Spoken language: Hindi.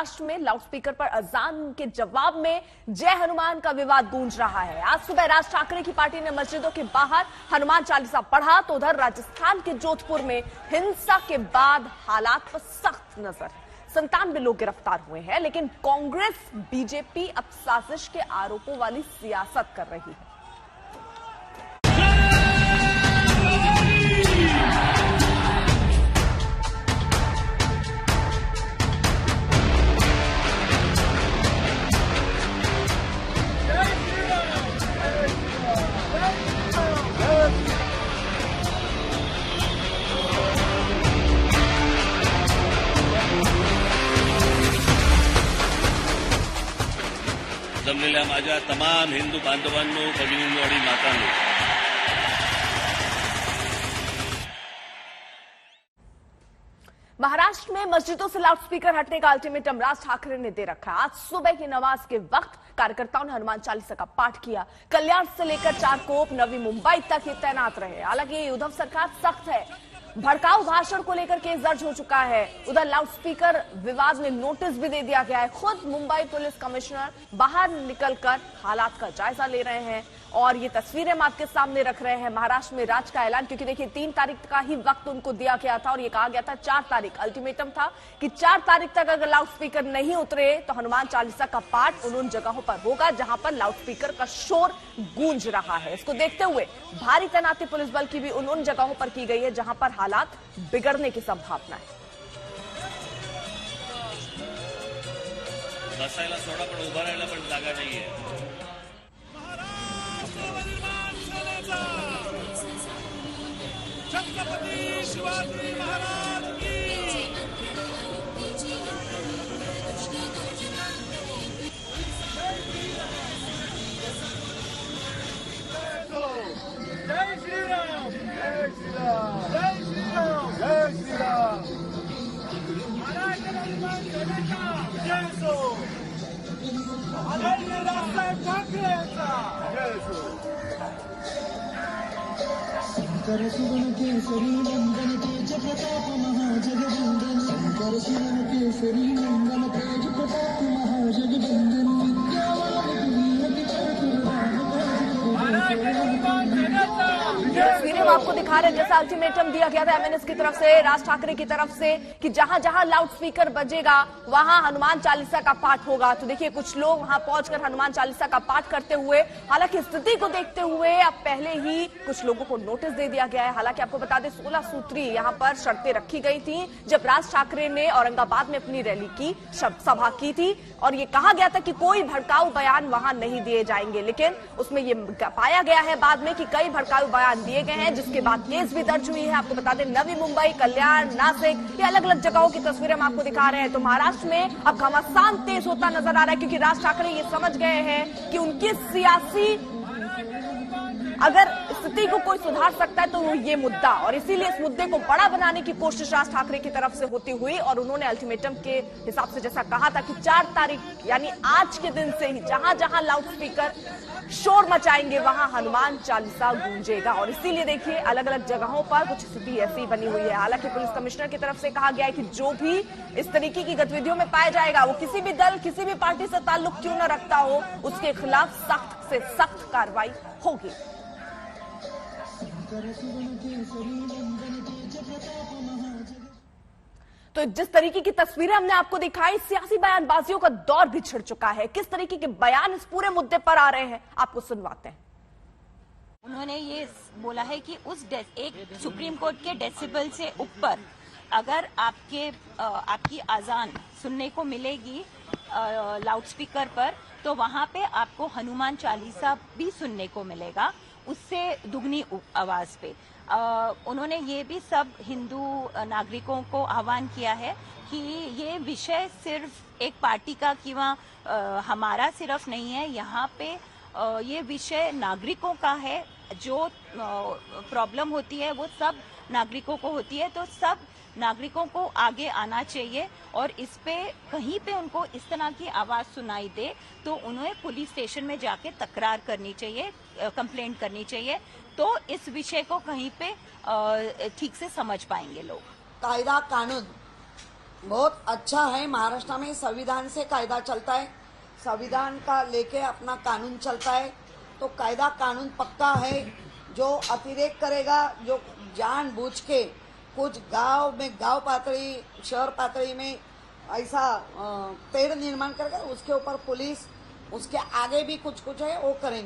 महाराष्ट्र में लाउडस्पीकर पर अजान के जवाब में जय हनुमान का विवाद गूंज रहा है। आज सुबह राज ठाकरे की पार्टी ने मस्जिदों के बाहर हनुमान चालीसा पढ़ा, तो उधर राजस्थान के जोधपुर में हिंसा के बाद हालात पर सख्त नजर है। 97 लोग गिरफ्तार हुए हैं, लेकिन कांग्रेस बीजेपी अब साजिश के आरोपों वाली सियासत कर रही है। जमलेल्या माझ्या तमाम हिंदू बांधवांनो, भगिनींनो आणि मातांनो, महाराष्ट्र में मस्जिदों से लाउडस्पीकर हटने का अल्टीमेटम राज ठाकरे ने दे रखा। आज सुबह की नमाज के वक्त कार्यकर्ताओं ने हनुमान चालीसा का पाठ किया। कल्याण से लेकर चारकोप, नवी मुंबई तक ये तैनात रहे। हालांकि उद्धव सरकार सख्त है, भड़काऊ भाषण को लेकर केस दर्ज हो चुका है। उधर लाउडस्पीकर विवाद में नोटिस भी दे दिया गया है। खुद मुंबई पुलिस कमिश्नर बाहर निकलकर हालात का जायजा ले रहे हैं और ये तस्वीरें हम आपके सामने रख रहे हैं। महाराष्ट्र में राज का ऐलान, क्योंकि देखिए 3 तारीख का ही वक्त उनको दिया गया था और ये कहा गया था 4 तारीख अल्टीमेटम था कि 4 तारीख तक अगर लाउडस्पीकर नहीं उतरे तो हनुमान चालीसा का पाठ उन जगहों पर होगा जहां पर लाउडस्पीकर का शोर गूंज रहा है। इसको देखते हुए भारी तैनाती पुलिस बल की भी उन जगहों पर की गई है जहां पर हालात बिगड़ने की संभावना है। बसायला सोडा पण उभा राहायला पण जागा नाहीये। छत्रपती शिवाजी महाराज की जय श्री राम, जय श्री राम, जय श्री राम, जय श्री राम। महाराष्ट्र हनुमान सेनेचा जय सो, आदरणीय राजसाहेब ठाकरे यांचा जय सो। शंकर सुवन केसरी नंदन तेज प्रताप महाजगवंदन, शंकर सुवन केसरी नंदन तेज प्रताप महाजगवंदन, विद्यावान गुणी अति तस्वीरें हम आपको दिखा रहे हैं जैसा अल्टीमेटम दिया गया था एमएनएस की तरफ से, राज ठाकरे की तरफ से, कि जहां जहां लाउडस्पीकर बजेगा वहां हनुमान चालीसा का पाठ होगा। तो देखिए कुछ लोग वहां पहुंचकर हनुमान चालीसा का पाठ करते हुए, हालांकि स्थिति को देखते हुए अब पहले ही कुछ लोगों को नोटिस दे दिया गया है। हालांकि आपको बता दें 16 सूत्री यहां पर शर्तें रखी गई थी जब राज ठाकरे ने औरंगाबाद में अपनी रैली की सभा की थी और ये कहा गया था कि कोई भड़काऊ बयान वहां नहीं दिए जाएंगे, लेकिन उसमें ये पाया गया है बाद में कि कई भड़काऊ बयान दिए गए हैं, जिसके बाद केस भी दर्ज हुई है। आपको बता दें नवी मुंबई, कल्याण, नासिक, ये अलग अलग जगहों की तस्वीरें हम आपको दिखा रहे हैं। तो महाराष्ट्र में अब घमासान तेज होता नजर आ रहा है, क्योंकि राज ठाकरे ये समझ गए हैं कि उनकी सियासी अगर स्थिति को कोई सुधार सकता है तो वो ये मुद्दा, और इसीलिए इस मुद्दे को बड़ा बनाने की कोशिश राज ठाकरे की तरफ से होती हुई और उन्होंने अल्टीमेटम के हिसाब से जैसा कहा था कि 4 तारीख यानी आज के दिन से ही जहां जहां लाउडस्पीकर शोर मचाएंगे वहां हनुमान चालीसा गूंजेगा। और इसीलिए देखिए अलग अलग जगहों पर कुछ स्थिति ऐसी बनी हुई है। हालांकि पुलिस कमिश्नर की तरफ से कहा गया है कि जो भी इस तरीके की गतिविधियों में पाया जाएगा वो किसी भी दल, किसी भी पार्टी से ताल्लुक क्यों न रखता हो, उसके खिलाफ सख्त से सख्त कार्रवाई होगी। तो जिस तरीके की तस्वीरें हमने आपको दिखाई, सियासी बयानबाजियों का दौर भी छिड़ चुका है। किस तरीके के बयान इस पूरे मुद्दे पर आ रहे हैं आपको सुनवाते हैं। उन्होंने ये बोला है कि उस एक सुप्रीम कोर्ट के डेसिबल से ऊपर अगर आपकी आजान सुनने को मिलेगी लाउडस्पीकर पर, तो वहां पे आपको हनुमान चालीसा भी सुनने को मिलेगा, उससे दुगनी आवाज पे। उन्होंने ये भी सब हिंदू नागरिकों को आह्वान किया है कि ये विषय सिर्फ एक पार्टी का किंवा हमारा सिर्फ नहीं है, यहाँ पे ये विषय नागरिकों का है। जो प्रॉब्लम होती है वो सब नागरिकों को होती है, तो सब नागरिकों को आगे आना चाहिए और इस पे कहीं पे उनको इस तरह की आवाज सुनाई दे तो उन्हें पुलिस स्टेशन में जाके तकरार करनी चाहिए, कंप्लेंट करनी चाहिए, तो इस विषय को कहीं पे ठीक से समझ पाएंगे लोग। कायदा कानून बहुत अच्छा है। महाराष्ट्र में संविधान से कायदा चलता है, संविधान का लेके अपना कानून चलता है, तो कायदा कानून पक्का है। जो अतिरेक करेगा, जो जानबूझ के कुछ गांव पातळी, शहर पातळी में ऐसा पेड़ निर्माण करेगा, उसके ऊपर पुलिस, उसके आगे भी कुछ है वो करेंगे।